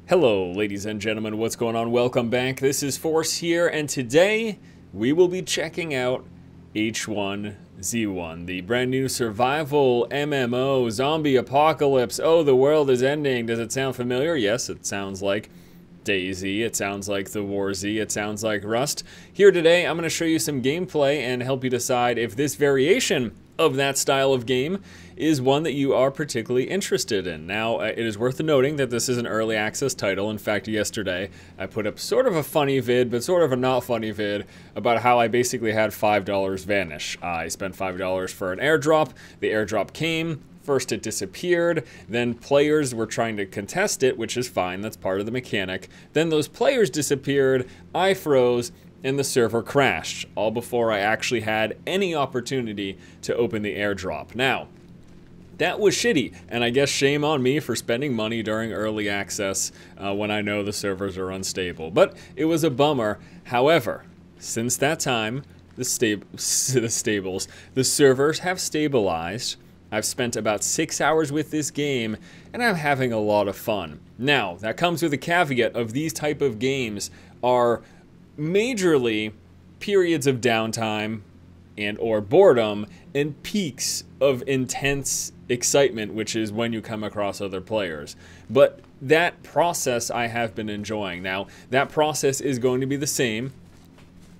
Hello, ladies and gentlemen, what's going on? Welcome back. This is Force here, and today we will be checking out H1Z1, the brand new survival MMO, zombie apocalypse. Oh, the world is ending. Does it sound familiar? Yes, it sounds like DayZ, it sounds like the War Z, it sounds like Rust. Here today, I'm going to show you some gameplay and help you decide if this variation of that style of game is one that you are particularly interested in. Now, it is worth noting that this is an early access title. In fact, yesterday I put up sort of a funny vid, but sort of a not funny vid, about how I basically had $5 vanish. I spent $5 for an airdrop, the airdrop came, first it disappeared, then players were trying to contest it, which is fine, that's part of the mechanic. Then those players disappeared, I froze, and the server crashed, all before I actually had any opportunity to open the airdrop. Now, that was shitty, and I guess shame on me for spending money during early access when I know the servers are unstable. But it was a bummer. However, since that time, the servers have stabilized. I've spent about 6 hours with this game, and I'm having a lot of fun. Now, that comes with a caveat of these type of games are majorly periods of downtime and or boredom and peaks of intense excitement, which is when you come across other players. But that process I have been enjoying. Now, that process is going to be the same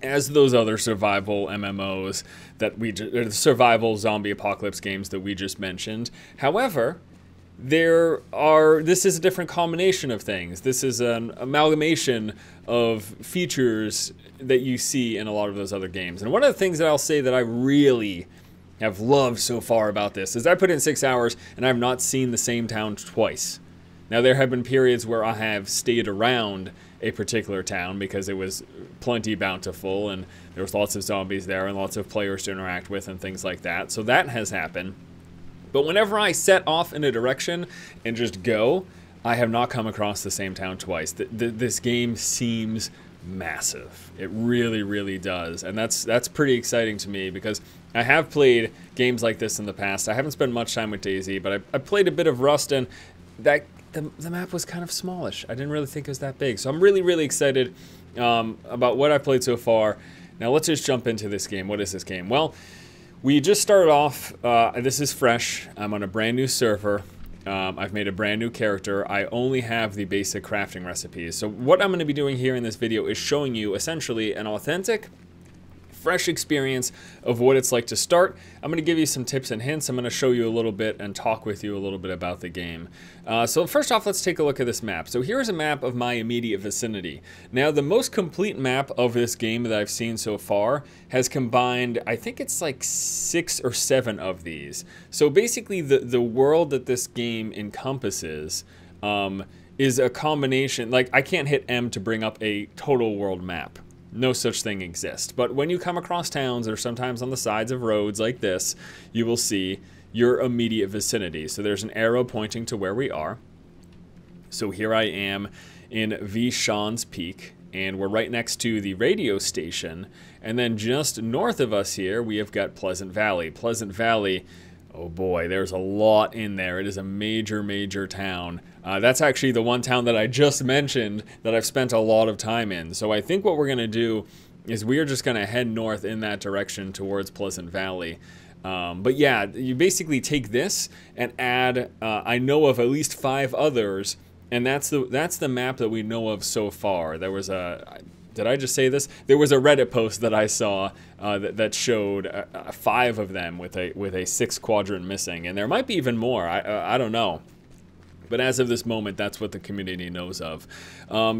as those other survival MMOs that survival zombie apocalypse games that we just mentioned. However, this is a different combination of things. This is an amalgamation of features that you see in a lot of those other games. And one of the things that I'll say that I really have loved so far about this is I put in 6 hours and I've not seen the same town twice. Now, there have been periods where I have stayed around a particular town because it was plenty bountiful and there was lots of zombies there and lots of players to interact with and things like that. So that has happened. But whenever I set off in a direction and just go, I have not come across the same town twice. This game seems massive. It really, really does. And that's pretty exciting to me because I have played games like this in the past. I haven't spent much time with DayZ, but I played a bit of Rust, and the map was kind of smallish. I didn't really think it was that big. So I'm really, really excited about what I've played so far. Now let's just jump into this game. What is this game? Well, we just started off, this is fresh. I'm on a brand new server. I've made a brand new character. I only have the basic crafting recipes. So what I'm going to be doing here in this video is showing you essentially an authentic, fresh experience of what it's like to start. I'm going to give you some tips and hints. I'm going to show you a little bit and talk with you a little bit about the game. So first off, let's take a look at this map. So here's a map of my immediate vicinity. Now, the most complete map of this game that I've seen so far has combined, I think it's like 6 or 7 of these. So basically the world that this game encompasses is a combination, like I can't hit M to bring up a total world map. No such thing exists. But when you come across towns or sometimes on the sides of roads like this, you will see your immediate vicinity. So there's an arrow pointing to where we are. So here I am in H1Z1 Peak, and we're right next to the radio station. And then just north of us here, we have got Pleasant Valley. Pleasant Valley, oh boy, there's a lot in there. It is a major, major town. That's actually the one town that I just mentioned that I've spent a lot of time in. So I think what we're going to do is we are just going to head north in that direction towards Pleasant Valley. But yeah, you basically take this and add, I know of at least 5 others, and that's the map that we know of so far. There was a... Did I just say this? There was a Reddit post that I saw that showed 5 of them with a 6th quadrant missing, and there might be even more. I don't know. But as of this moment, that's what the community knows of.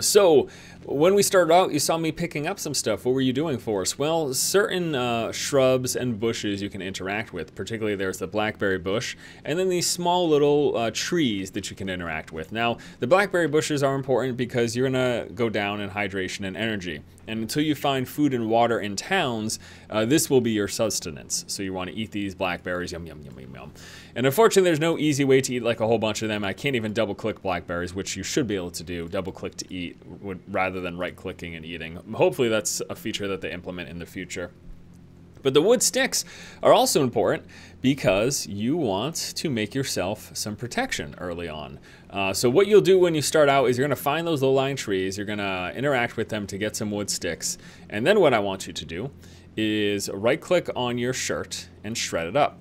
So when we started out, you saw me picking up some stuff. What were you doing for us? Well, certain shrubs and bushes you can interact with. Particularly there's the blackberry bush, and then these small little trees that you can interact with. Now, the blackberry bushes are important because you're gonna go down in hydration and energy. And until you find food and water in towns, this will be your sustenance. So you want to eat these blackberries, yum, yum, yum, yum, yum. And unfortunately, there's no easy way to eat like a whole bunch of them. I can't even double-click blackberries, which you should be able to do, double-click to eat, rather than right-clicking and eating. Hopefully, that's a feature that they implement in the future. But the wood sticks are also important because you want to make yourself some protection early on. So what you'll do when you start out is you're going to find those low-lying trees, you're going to interact with them to get some wood sticks, and then what I want you to do is right-click on your shirt and shred it up.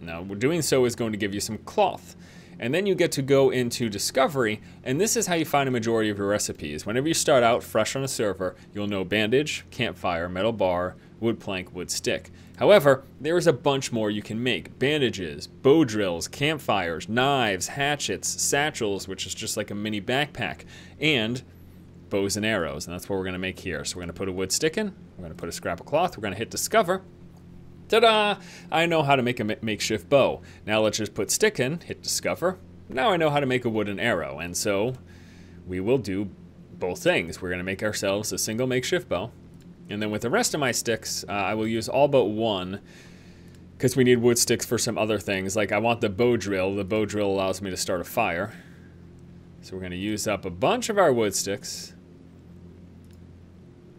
Now, doing so is going to give you some cloth. And then you get to go into Discovery, and this is how you find a majority of your recipes. Whenever you start out fresh on a server, you'll know bandage, campfire, metal bar, wood plank, wood stick. However, there is a bunch more you can make. Bandages, bow drills, campfires, knives, hatchets, satchels, which is just like a mini backpack, and bows and arrows, and that's what we're going to make here. So we're going to put a wood stick in, we're going to put a scrap of cloth, we're going to hit Discover. Ta-da! I know how to make a makeshift bow. Now let's just put stick in, hit Discover. Now I know how to make a wooden arrow, and so we will do both things. We're going to make ourselves a single makeshift bow, and then with the rest of my sticks, I will use all but one, because we need wood sticks for some other things. Like I want the bow drill. The bow drill allows me to start a fire. So we're going to use up a bunch of our wood sticks.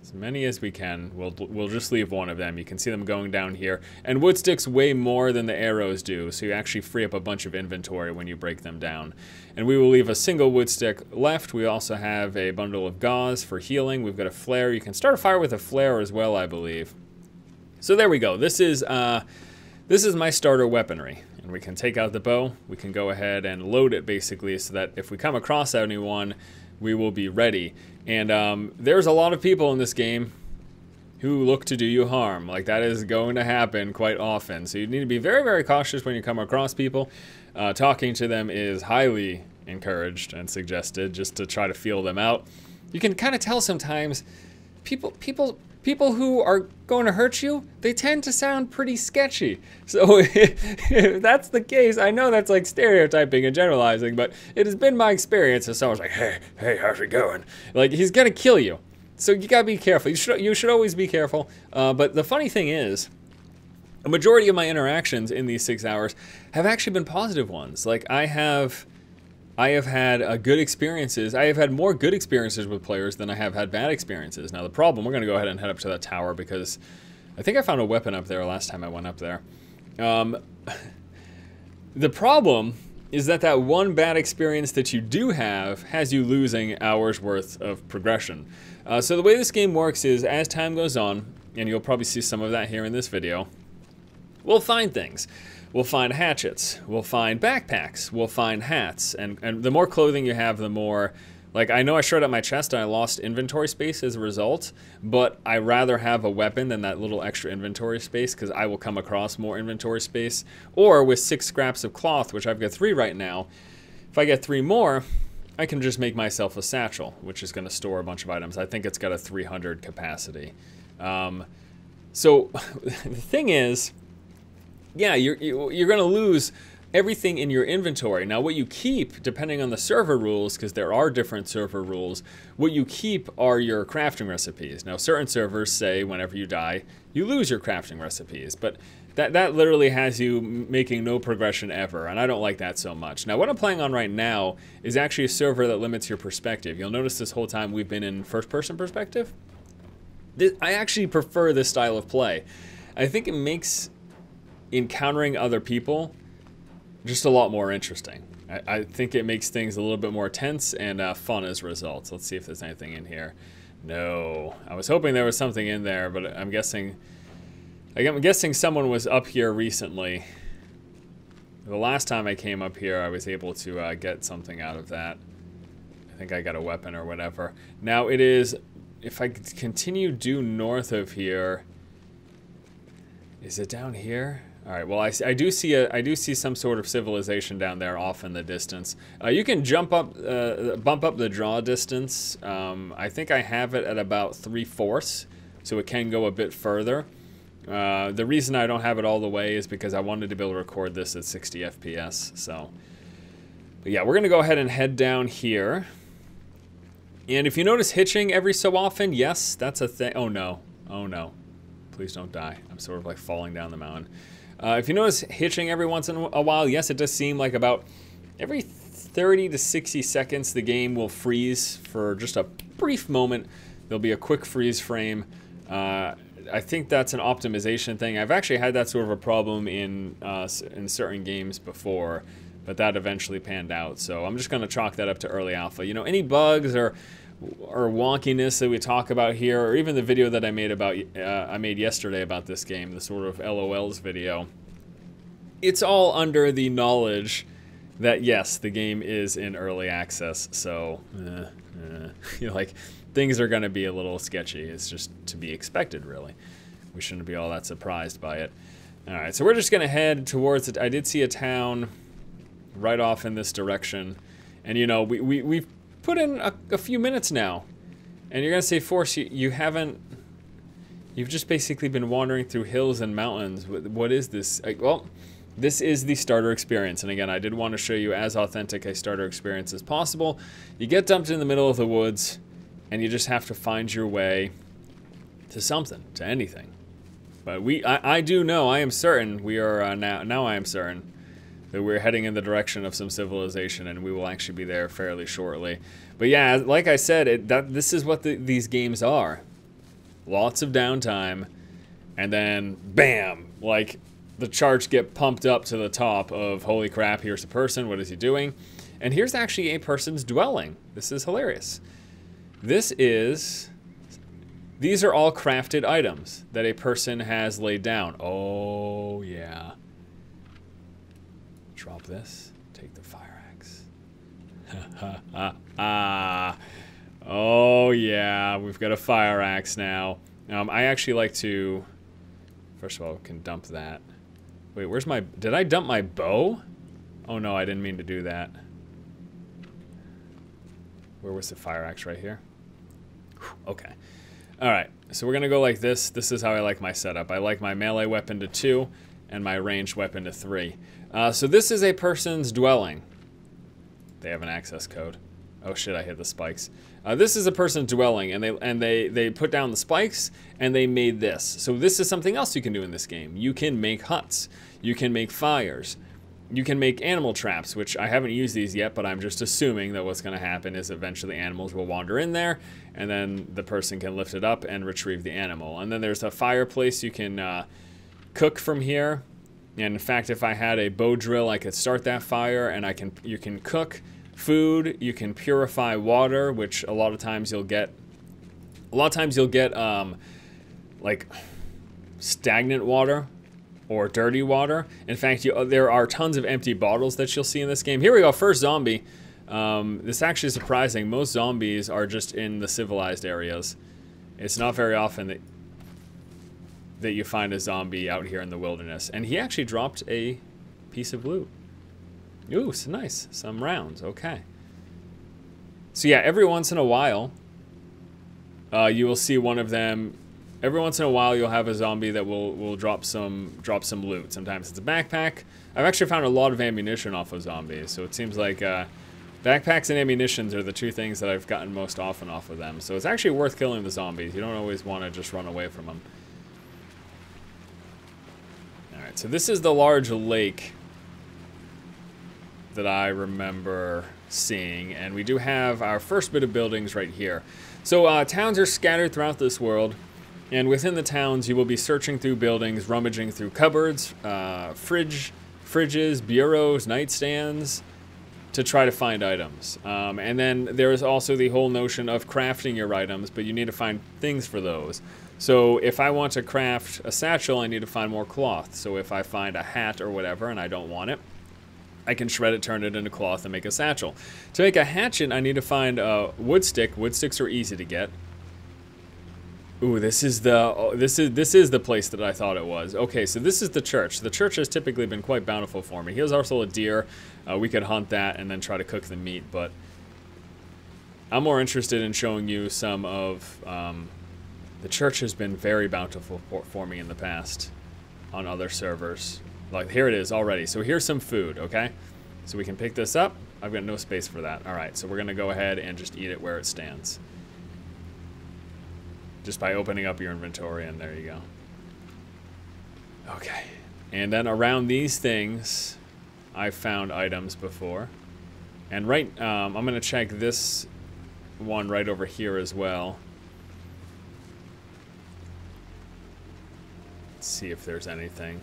As many as we can. We'll just leave one of them. You can see them going down here. And wood sticks weigh more than the arrows do, so you actually free up a bunch of inventory when you break them down. And we will leave a single wood stick left. We also have a bundle of gauze for healing. We've got a flare. You can start a fire with a flare as well, I believe. So there we go. This is my starter weaponry. And we can take out the bow. We can go ahead and load it basically so that if we come across anyone, we will be ready. And there's a lot of people in this game who look to do you harm. Like, that is going to happen quite often. So you need to be very, very cautious when you come across people. Talking to them is highly encouraged and suggested, just to try to feel them out. You can kind of tell sometimes people who are going to hurt you, they tend to sound pretty sketchy. So if that's the case, I know that's like stereotyping and generalizing, but it has been my experience if someone's like, hey, how's it going? Like, he's gonna kill you. So you gotta be careful. You should always be careful. But the funny thing is, a majority of my interactions in these 6 hours have actually been positive ones. Like, I have had good experiences. I have had more good experiences with players than I have had bad experiences. Now the problem, we're going to go ahead and head up to that tower because I think I found a weapon up there last time I went up there. The problem is that one bad experience that you do have has you losing hours worth of progression. So the way this game works is as time goes on, and you'll probably see some of that here in this video, we'll find things. We'll find hatchets, we'll find backpacks, we'll find hats, and the more clothing you have, the more, like, I know I showed up my chest and I lost inventory space as a result, but I rather have a weapon than that little extra inventory space because I will come across more inventory space. Or with 6 scraps of cloth, which I've got 3 right now, if I get 3 more, I can just make myself a satchel, which is going to store a bunch of items. I think it's got a 300 capacity. So the thing is, yeah, you're going to lose everything in your inventory. Now, what you keep, depending on the server rules, because there are different server rules, what you keep are your crafting recipes. Now, certain servers say whenever you die, you lose your crafting recipes, but that literally has you making no progression ever, and I don't like that so much. Now, what I'm playing on right now is actually a server that limits your perspective. You'll notice this whole time we've been in first-person perspective. I actually prefer this style of play. I think it makes encountering other people just a lot more interesting. I think it makes things a little bit more tense and fun as a result. Let's see if there's anything in here. No. I was hoping there was something in there, but I'm guessing someone was up here recently. The last time I came up here, I was able to get something out of that. I think I got a weapon or whatever. Now it is, if I continue due north of here, is it down here? All right. Well, I do see some sort of civilization down there off in the distance. You can bump up the draw distance. I think I have it at about 3/4, so it can go a bit further. The reason I don't have it all the way is because I wanted to be able to record this at 60 FPS. So, but yeah, we're gonna go ahead and head down here. And if you notice hitching every so often, yes, that's a thing. Oh no! Oh no! Please don't die. I'm sort of like falling down the mountain. If you notice hitching every once in a while, yes, it does seem like about every 30 to 60 seconds the game will freeze for just a brief moment. There'll be a quick freeze frame. I think that's an optimization thing. I've actually had that sort of a problem in certain games before, but that eventually panned out. So I'm just going to chalk that up to early alpha. You know, any bugs or wonkiness that we talk about here, or even the video that I made yesterday about this game, the sort of LOLs video, it's all under the knowledge that yes, the game is in early access. So you know, like, things are going to be a little sketchy. It's just to be expected, really. We shouldn't be all that surprised by it. All right, so we're just going to head towards it. I did see a town right off in this direction, and you know, we've put in a few minutes now, and you're going to say, Force, you've just basically been wandering through hills and mountains. What is this? Well, this is the starter experience, and again, I did want to show you as authentic a starter experience as possible. You get dumped in the middle of the woods, and you just have to find your way to something, to anything. But I do know, I am certain, we are, now I am certain, that we're heading in the direction of some civilization, and we will actually be there fairly shortly. But yeah, like I said, this is what these games are. Lots of downtime, and then bam, like the charts get pumped up to the top of, holy crap, here's a person, what is he doing? And here's actually a person's dwelling. This is hilarious. These are all crafted items that a person has laid down. Oh yeah. Drop this, take the fire axe. Oh yeah, we've got a fire axe now. I actually like to, first of all, can dump that. Wait, where's my, did I dump my bow? Oh no, I didn't mean to do that. Where was the fire axe? Right here? Okay. Alright, so we're gonna go like this. This is how I like my setup. I like my melee weapon to 2 and my ranged weapon to 3. So this is a person's dwelling. They have an access code. Oh shit, I hit the spikes. This is a person's dwelling, and they put down the spikes, and they made this. So this is something else you can do in this game. You can make huts. You can make fires. You can make animal traps, which I haven't used these yet, but I'm just assuming that what's going to happen is eventually animals will wander in there, and then the person can lift it up and retrieve the animal. And then there's a fireplace you can cook from here. And in fact, if I had a bow drill, I could start that fire, and you can cook food. You can purify water, which a lot of times you'll get. Like stagnant water or dirty water. In fact, there are tons of empty bottles that you'll see in this game. Here we go, first zombie. This is actually surprising. Most zombies are just in the civilized areas. It's not very often that you find a zombie out here in the wilderness. And he actually dropped a piece of loot. Ooh, so nice. Some rounds. Okay. So yeah, every once in a while, you will see one of them. Every once in a while, you'll have a zombie that will drop some loot. Sometimes it's a backpack. I've actually found a lot of ammunition off of zombies, so it seems like backpacks and ammunitions are the two things that I've gotten most often off of them. So it's actually worth killing the zombies. You don't always want to just run away from them. All right, so this is the large lake that I remember seeing, and we do have our first bit of buildings right here. So towns are scattered throughout this world. And within the towns, you will be searching through buildings, rummaging through cupboards, fridges, bureaus, nightstands, to try to find items. And then there is also the whole notion of crafting your items, but you need to find things for those. So if I want to craft a satchel, I need to find more cloth. So if I find a hat or whatever and I don't want it, I can shred it, turn it into cloth, and make a satchel. To make a hatchet, I need to find a wood stick. Wood sticks are easy to get. Ooh, this is the place that I thought it was. Okay, so this is the church. The church has typically been quite bountiful for me. Here's also a deer. We could hunt that and then try to cook the meat, but I'm more interested in showing you some of... the church has been very bountiful for me in the past on other servers. Like, here it is already. So here's some food, okay? So we can pick this up. I've got no space for that. All right, so we're going to go ahead and just eat it where it stands. Just by opening up your inventory, and there you go. Okay. And then around these things, I've found items before. And I'm going to check this one right over here as well. see if there's anything.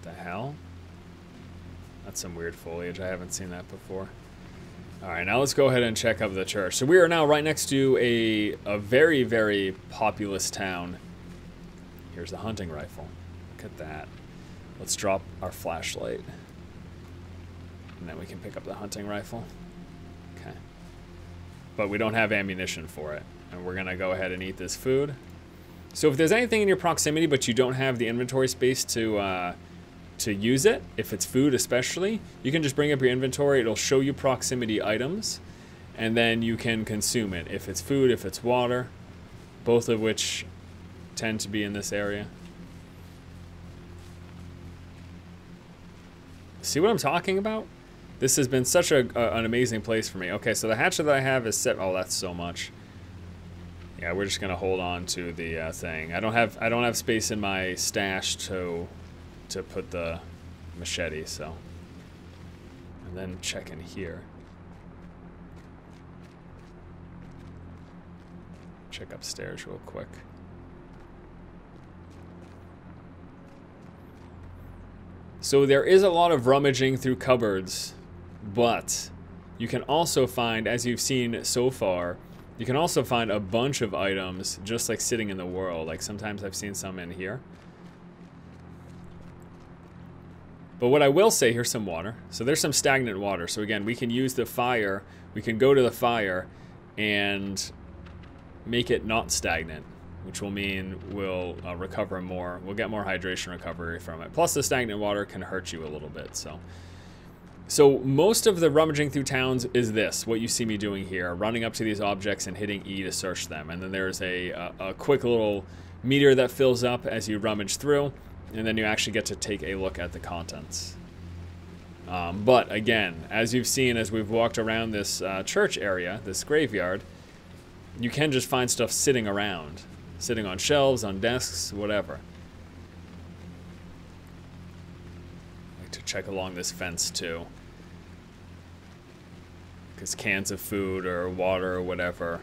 The hell? That's some weird foliage. I haven't seen that before. Alright, now let's go ahead and check out the church. So we are now right next to a very, very populous town. Here's the hunting rifle. Look at that. Let's drop our flashlight. And then we can pick up the hunting rifle. Okay. But we don't have ammunition for it. And we're going to go ahead and eat this food. So if there's anything in your proximity but you don't have the inventory space to use it, if it's food especially, you can just bring up your inventory. It'll show you proximity items, and then you can consume it. If it's food, if it's water, both of which tend to be in this area. See what I'm talking about? This has been such an amazing place for me. Okay, so the hatchet that I have is set. Oh, that's so much. Yeah, we're just gonna hold on to the thing. I don't have space in my stash to put the machete, so. And then check in here. Check upstairs real quick. So there is a lot of rummaging through cupboards, but you can also find, as you've seen so far, you can also find a bunch of items just like sitting in the world. Like sometimes I've seen some in here. But what I will say, here's some water. So there's some stagnant water. So again, we can use the fire. We can go to the fire and make it not stagnant, which will mean we'll recover more. We'll get more hydration recovery from it. Plus the stagnant water can hurt you a little bit. So most of the rummaging through towns is this, what you see me doing here, running up to these objects and hitting E to search them. And then there's a quick little meter that fills up as you rummage through. And then you actually get to take a look at the contents. But again, as you've seen as we've walked around this church area, this graveyard, you can just find stuff sitting around. Sitting on shelves, on desks, whatever. I like to check along this fence too. Because cans of food or water or whatever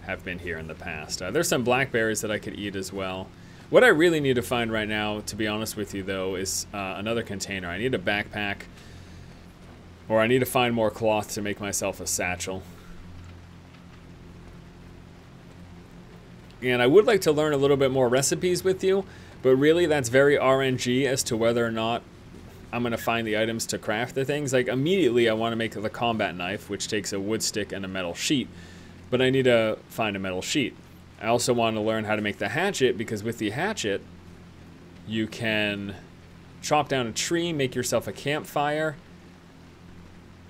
have been here in the past. There's some blackberries that I could eat as well. What I really need to find right now, to be honest with you, though, is another container. I need a backpack, or I need to find more cloth to make myself a satchel. And I would like to learn a little bit more recipes with you, but really that's very RNG as to whether or not I'm going to find the items to craft the things. Like immediately I want to make the combat knife, which takes a wood stick and a metal sheet, but I need to find a metal sheet. I also want to learn how to make the hatchet, because with the hatchet, you can chop down a tree, make yourself a campfire,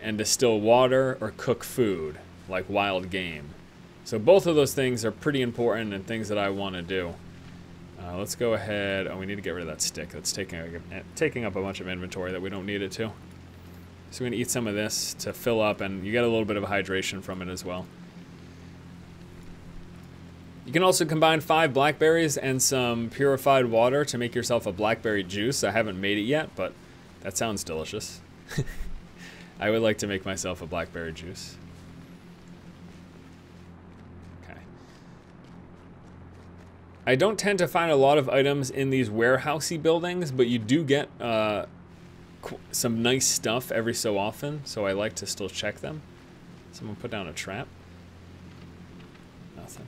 and distill water or cook food, like wild game. So both of those things are pretty important and things that I want to do. Let's go ahead. Oh, we need to get rid of that stick. That's taking up a bunch of inventory that we don't need it to. So we're going to eat some of this to fill up, and you get a little bit of hydration from it as well. You can also combine 5 blackberries and some purified water to make yourself a blackberry juice. I haven't made it yet, but that sounds delicious. I would like to make myself a blackberry juice. Okay. I don't tend to find a lot of items in these warehousey buildings, but you do get some nice stuff every so often, so I like to still check them. Someone put down a trap. Nothing.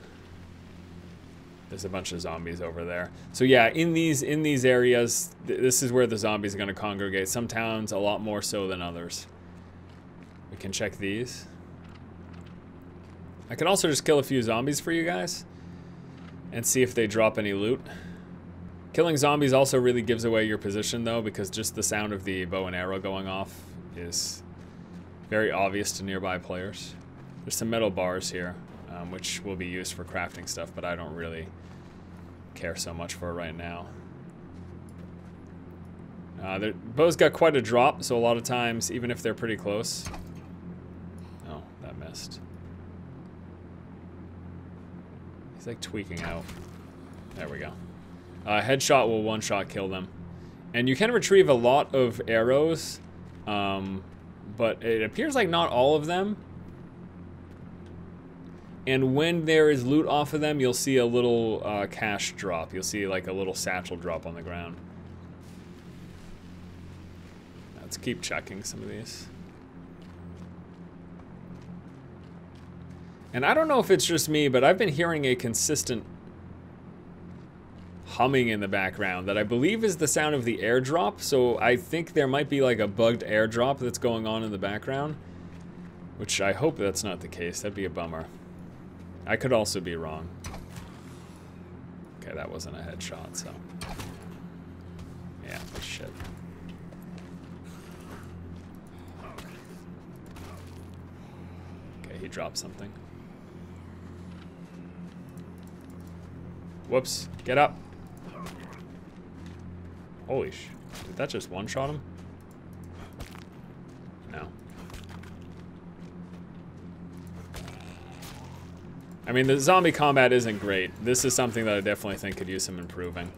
There's a bunch of zombies over there. So yeah, in these areas, this is where the zombies are going to congregate. Some towns a lot more so than others. We can check these. I can also just kill a few zombies for you guys and see if they drop any loot. Killing zombies also really gives away your position though, because just the sound of the bow and arrow going off is very obvious to nearby players. There's some metal bars here, which will be used for crafting stuff, but I don't really care so much for right now. The bow's got quite a drop, so a lot of times, even if they're pretty close... Oh, that missed. He's like tweaking out. There we go. Headshot will one-shot kill them. And you can retrieve a lot of arrows, but it appears like not all of them. And when there is loot off of them, you'll see a little cash drop. You'll see like a little satchel drop on the ground. Let's keep checking some of these. And I don't know if it's just me, but I've been hearing a consistent humming in the background that I believe is the sound of the airdrop. So I think there might be like a bugged airdrop that's going on in the background, which I hope that's not the case. That'd be a bummer. I could also be wrong. Okay, that wasn't a headshot, so. Yeah, shit. Okay, he dropped something. Whoops, get up. Holy sh... Did that just one-shot him? No. I mean, the zombie combat isn't great. This is something that I definitely think could use some improving.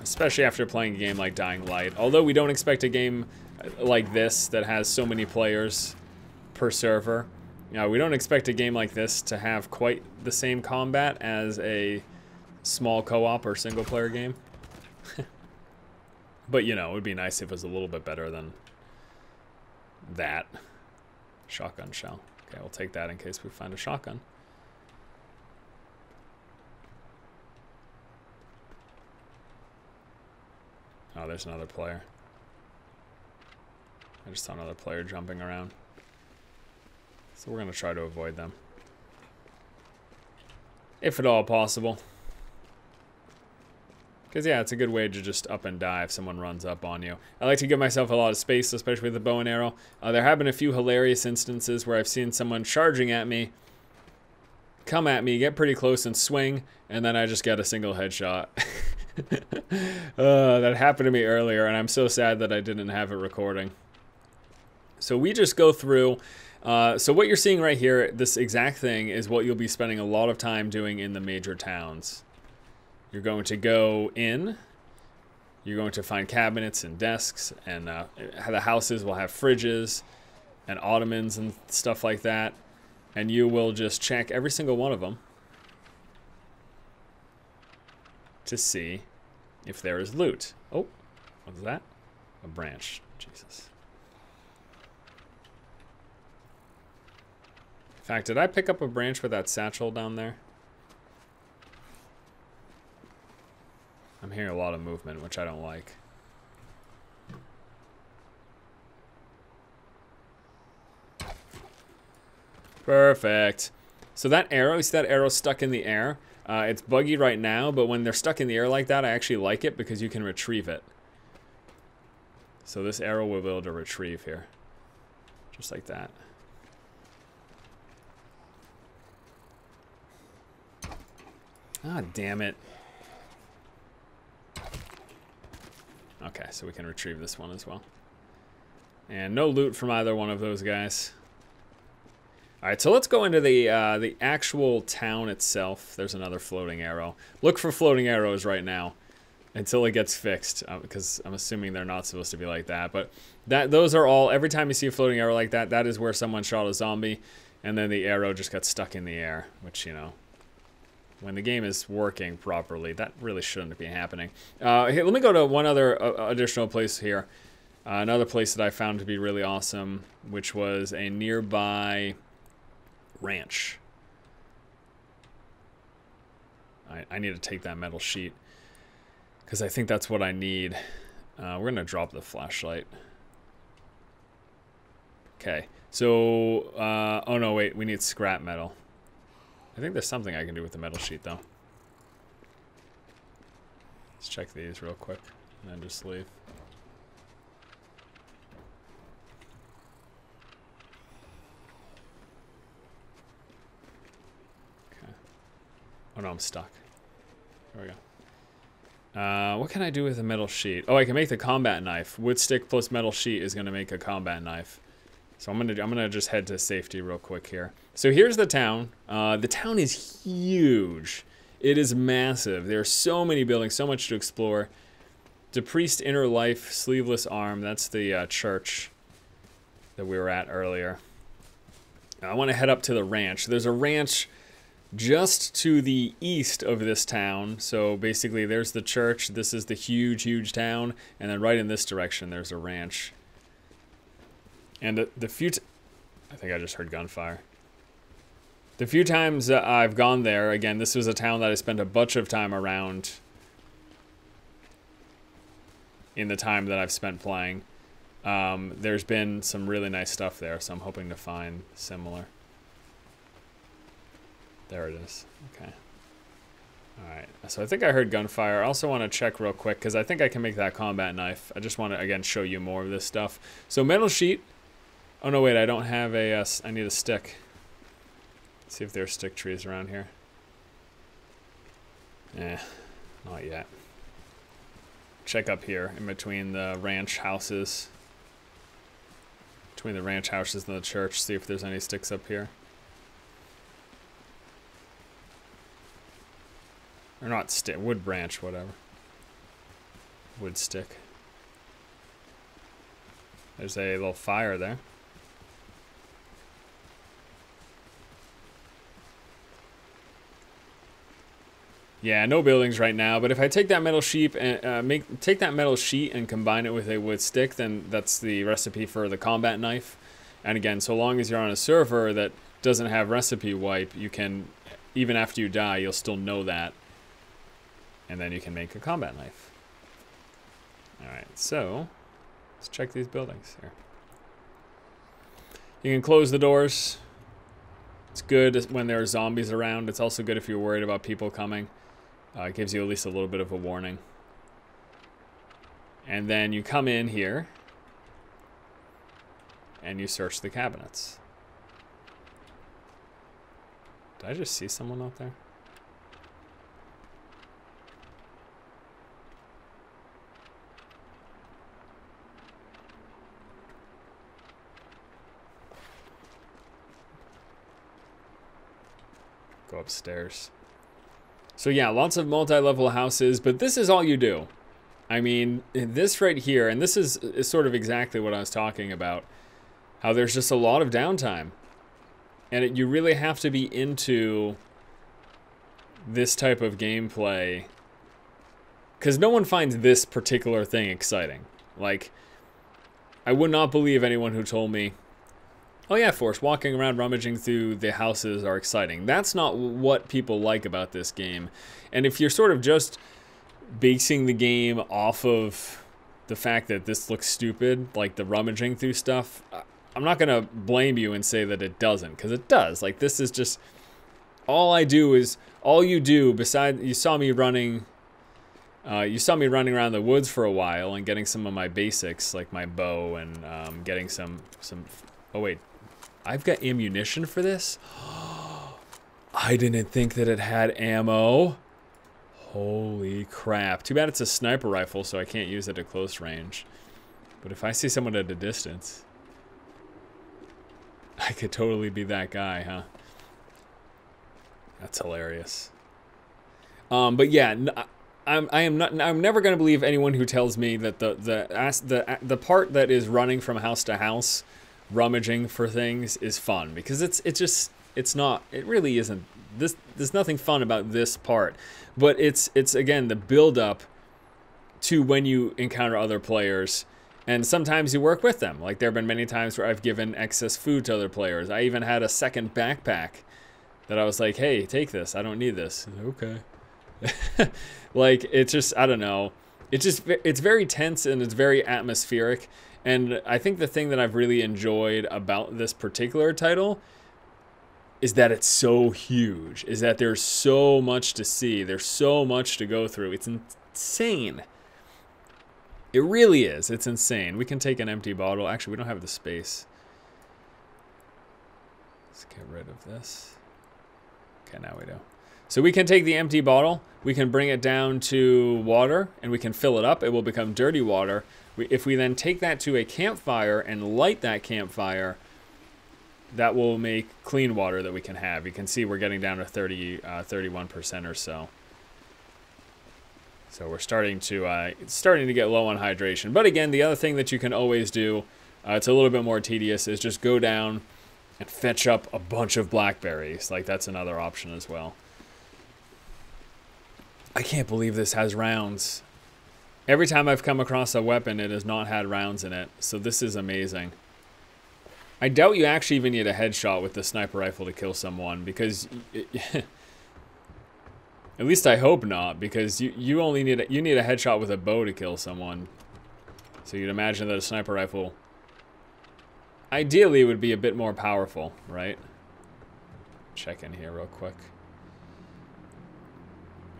Especially after playing a game like Dying Light. Although we don't expect a game like this that has so many players per server. You know, we don't expect a game like this to have quite the same combat as a small co-op or single-player game. But, you know, it would be nice if it was a little bit better than that. Shotgun shell. Okay, we'll take that in case we find a shotgun. Oh, there's another player. I just saw another player jumping around. So we're going to try to avoid them. If at all possible. Because, yeah, it's a good way to just up and die if someone runs up on you. I like to give myself a lot of space, especially with the bow and arrow. There have been a few hilarious instances where I've seen someone charging at me, come at me, get pretty close and swing, and then I just get a single headshot. That happened to me earlier, and I'm so sad that I didn't have it recording. So we just go through... so what you're seeing right here, this exact thing, is what you'll be spending a lot of time doing in the major towns. You're going to go in, you're going to find cabinets and desks, and the houses will have fridges and ottomans and stuff like that, and you will just check every single one of them to see if there is loot. Oh, what is that? A branch. Jesus. In fact, did I pick up a branch with that satchel down there? I'm hearing a lot of movement, which I don't like. Perfect. So that arrow, you see that arrow stuck in the air? It's buggy right now, but when they're stuck in the air like that, I actually like it because you can retrieve it. So this arrow will be able to retrieve here. Just like that. Ah, damn it. Okay, so we can retrieve this one as well. And no loot from either one of those guys. Alright, so let's go into the actual town itself. There's another floating arrow. Look for floating arrows right now until it gets fixed, because I'm assuming they're not supposed to be like that. But those are all, every time you see a floating arrow like that, that is where someone shot a zombie, and then the arrow just got stuck in the air, which, you know, when the game is working properly, that really shouldn't be happening. Here, let me go to one other additional place here. Another place that I found to be really awesome, which was a nearby ranch. I need to take that metal sheet, because I think that's what I need. We're going to drop the flashlight. Okay, so, oh no, wait, we need scrap metal. I think there's something I can do with the metal sheet, though. Let's check these real quick, and then just leave. Okay. Oh no, I'm stuck. There we go. What can I do with a metal sheet? Oh, I can make the combat knife. Wood stick plus metal sheet is going to make a combat knife. So I'm gonna just head to safety real quick here. So here's the town. The town is huge. It is massive. There are so many buildings, so much to explore. The Priest Inner Life Sleeveless Arm. That's the church that we were at earlier. I want to head up to the ranch. There's a ranch just to the east of this town. So basically there's the church. This is the huge town. And then right in this direction, there's a ranch. And I think I just heard gunfire. The few times I've gone there, again, this was a town that I spent a bunch of time around in the time that I've spent playing. There's been some really nice stuff there, so I'm hoping to find similar. There it is. Okay. Alright, so I think I heard gunfire. I also want to check real quick, because I think I can make that combat knife. I just want to, again, show you more of this stuff. So metal sheet. Oh, no, wait, I don't have a... I need a stick. Let's see if there are stick trees around here. Not yet. Check up here, in between the ranch houses. Between the ranch houses and the church, see if there's any sticks up here. Or not stick, wood branch, whatever. Wood stick. There's a little fire there. Yeah, no buildings right now, but if I take that metal sheet and take that metal sheet and combine it with a wood stick, then that's the recipe for the combat knife. And again, so long as you're on a server that doesn't have recipe wipe, you can, even after you die, you'll still know that. And then you can make a combat knife. Alright, so let's check these buildings here. You can close the doors. It's good when there are zombies around. It's also good if you're worried about people coming. It gives you at least a little bit of a warning. And then you come in here and you search the cabinets. Did I just see someone out there? Go upstairs. So yeah, lots of multi-level houses, but this is all you do. I mean, this right here, and this is sort of exactly what I was talking about, how there's just a lot of downtime. And you really have to be into this type of gameplay, because no one finds this particular thing exciting. Like, I would not believe anyone who told me, oh yeah, Force, walking around rummaging through the houses are exciting. That's not what people like about this game. And if you're sort of just basing the game off of the fact that this looks stupid, like the rummaging through stuff, I'm not going to blame you and say that it doesn't, because it does. Like, this is just, all you do, besides, you saw me running around the woods for a while and getting some of my basics, like my bow and getting some, oh wait. I've got ammunition for this? I didn't think that it had ammo. Holy crap. Too bad it's a sniper rifle, so I can't use it at close range. But if I see someone at a distance, I could totally be that guy, huh? That's hilarious. But yeah, I'm never going to believe anyone who tells me that the part that is running from house to house, rummaging for things, is fun, because it's not, it really isn't. There's nothing fun about this part, but it's again the build up to when you encounter other players, and sometimes you work with them. Like, there have been many times where I've given excess food to other players. I even had a second backpack that I was like, hey, take this, I don't need this. Okay. Like, it's just, I don't know, it's very tense and it's very atmospheric. And I think the thing that I've really enjoyed about this particular title is that it's so huge, is that there's so much to see, there's so much to go through. It's insane. It really is. It's insane. We can take an empty bottle. Actually, we don't have the space. Let's get rid of this. Okay, now we do. So we can take the empty bottle, we can bring it down to water, and we can fill it up. It will become dirty water. If we then take that to a campfire and light that campfire, that will make clean water that we can have. You can see we're getting down to 31% or so. So we're starting to get low on hydration. But again, the other thing that you can always do, it's a little bit more tedious, is just go down and fetch up a bunch of blackberries. Like, that's another option as well. I can't believe this has rounds. Every time I've come across a weapon, it has not had rounds in it. So this is amazing. I doubt you actually even need a headshot with the sniper rifle to kill someone, because at least I hope not, because you only need a headshot with a bow to kill someone. So you'd imagine that a sniper rifle ideally would be a bit more powerful, right? Check in here real quick.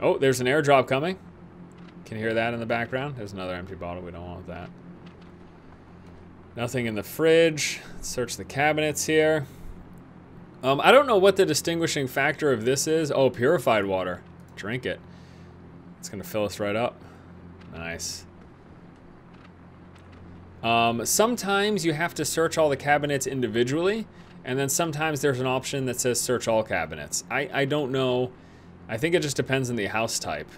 Oh, there's an airdrop coming. Can you hear that in the background? There's another empty bottle. We don't want that. Nothing in the fridge. Let's search the cabinets here. I don't know what the distinguishing factor of this is. Oh, purified water. Drink it. It's gonna fill us right up. Nice. Sometimes you have to search all the cabinets individually, and then sometimes there's an option that says search all cabinets. I don't know. I think it just depends on the house type.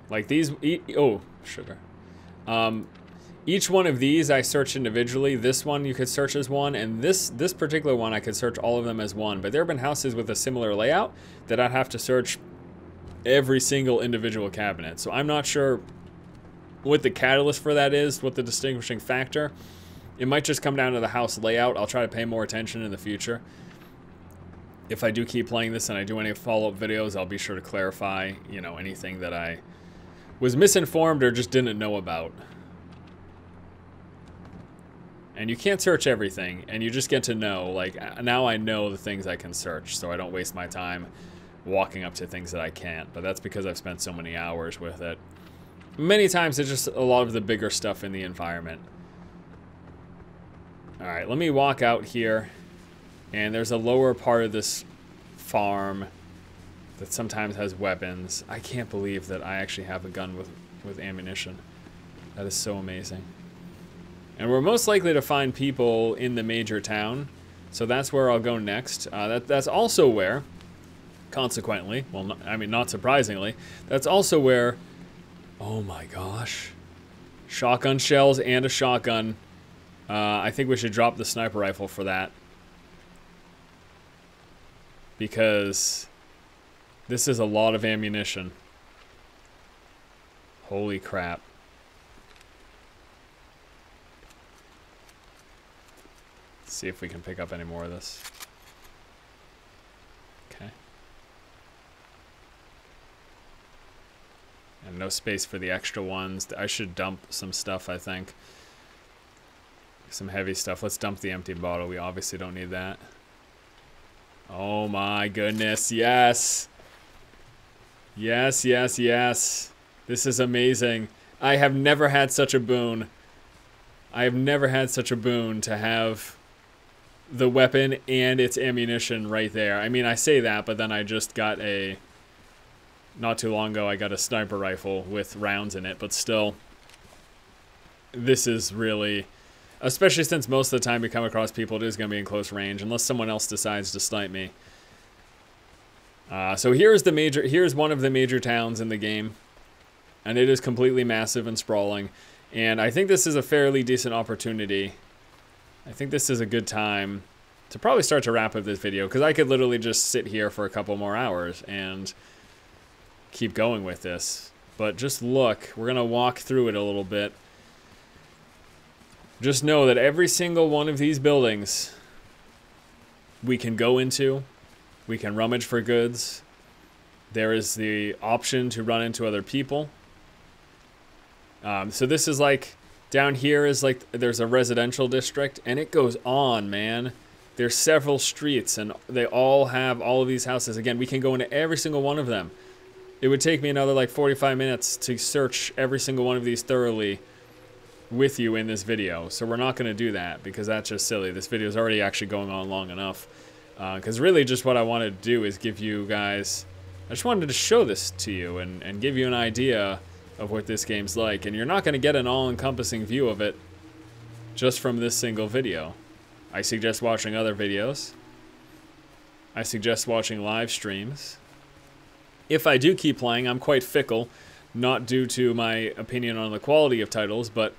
Like these, oh, sugar. Each one of these I search individually. This one you could search as one, and this particular one I could search all of them as one. But there have been houses with a similar layout that I'd have to search every single individual cabinet. So I'm not sure what the catalyst for that is, what the distinguishing factor. It might just come down to the house layout. I'll try to pay more attention in the future. If I do keep playing this and I do any follow-up videos, I'll be sure to clarify, you know, anything that I was misinformed or just didn't know about. And you can't search everything, and you just get to know, like, now I know the things I can search, so I don't waste my time walking up to things that I can't. But that's because I've spent so many hours with it. Many times it's just a lot of the bigger stuff in the environment. Alright, let me walk out here. And there's a lower part of this farm that sometimes has weapons. I can't believe that I actually have a gun with ammunition. That is so amazing. And we're most likely to find people in the major town. So that's where I'll go next. That's also where, consequently, well, I mean, not surprisingly, that's also where, oh my gosh, shotgun shells and a shotgun. I think we should drop the sniper rifle for that. Because this is a lot of ammunition. Holy crap. Let's see if we can pick up any more of this. Okay. And no space for the extra ones. I should dump some stuff, I think. Some heavy stuff. Let's dump the empty bottle. We obviously don't need that. Oh my goodness, yes. Yes, yes, yes. This is amazing. I have never had such a boon. I have never had such a boon to have the weapon and its ammunition right there. I mean, I say that, but then I just got a... Not too long ago, I got a sniper rifle with rounds in it, but still, this is really... Especially since most of the time you come across people, it is going to be in close range, unless someone else decides to snipe me. So here's one of the major towns in the game, and it is completely massive and sprawling. And I think this is a fairly decent opportunity. I think this is a good time to probably start to wrap up this video, because I could literally just sit here for a couple more hours and keep going with this. But just look, we're going to walk through it a little bit. Just know that every single one of these buildings we can go into, we can rummage for goods. There is the option to run into other people. So this is like, down here is like, there's a residential district, and it goes on, man. There's several streets, and they all have all of these houses. Again, we can go into every single one of them. It would take me another like 45 minutes to search every single one of these thoroughly with you in this video, so we're not going to do that because that's just silly. This video is already actually going on long enough, because really just what I wanted to do is give you guys, I just wanted to show this to you and give you an idea of what this game's like, and you're not going to get an all-encompassing view of it just from this single video. I suggest watching other videos. I suggest watching live streams. If I do keep playing, I'm quite fickle, not due to my opinion on the quality of titles, but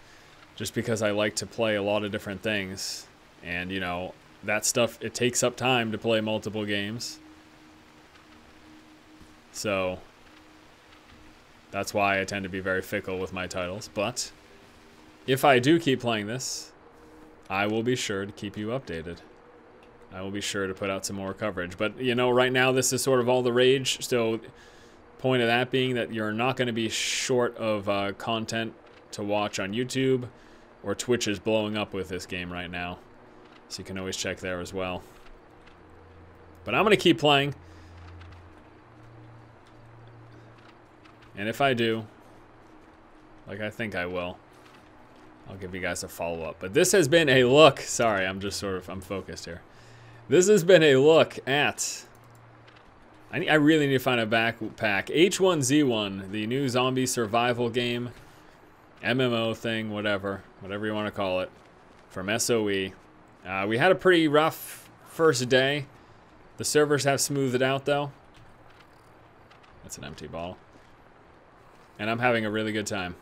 just because I like to play a lot of different things. And, you know, that stuff, it takes up time to play multiple games. So that's why I tend to be very fickle with my titles. But if I do keep playing this, I will be sure to keep you updated. I will be sure to put out some more coverage. But, you know, right now this is sort of all the rage. So point of that being that you're not going to be short of content to watch on YouTube, or Twitch is blowing up with this game right now. So you can always check there as well. But I'm going to keep playing. And if I do, like I think I will, I'll give you guys a follow-up. But this has been a look. Sorry, I'm focused here. This has been a look at... I really need to find a backpack. H1Z1, the new zombie survival game. MMO thing, whatever you want to call it. From SOE. We had a pretty rough first day. The servers have smoothed it out, though. That's an empty bottle. And I'm having a really good time.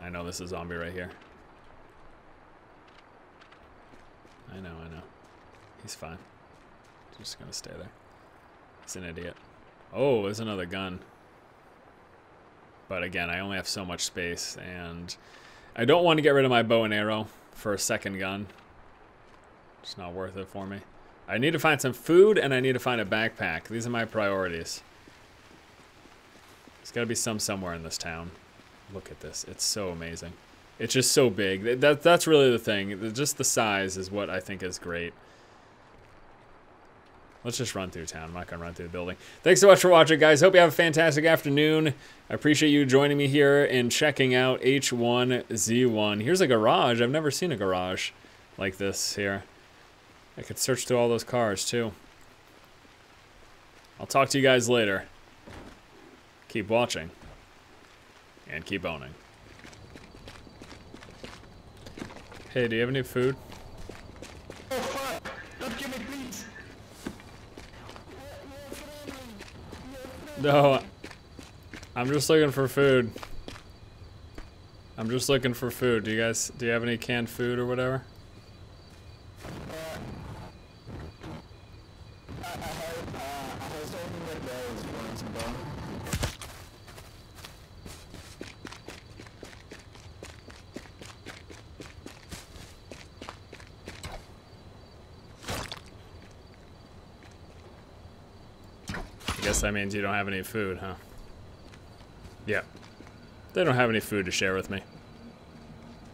I know this is a zombie right here. I know. He's fine. He's just gonna stay there. He's an idiot. Oh, there's another gun. But again, I only have so much space, and I don't want to get rid of my bow and arrow for a second gun. It's not worth it for me. I need to find some food, and I need to find a backpack. These are my priorities. There's got to be some somewhere in this town. Look at this. It's so amazing. It's just so big. That's really the thing. Just the size is what I think is great. Let's just run through town. I'm not going to run through the building. Thanks so much for watching, guys. Hope you have a fantastic afternoon. I appreciate you joining me here and checking out H1Z1. Here's a garage. I've never seen a garage like this here. I could search through all those cars, too. I'll talk to you guys later. Keep watching. And keep owning. Hey, do you have any food? Oh fuck! Don't kill me, please! No. I'm just looking for food. I'm just looking for food. Do you have any canned food or whatever? I was hoping that there was one some bone. I guess that means you don't have any food, huh? Yeah. They don't have any food to share with me.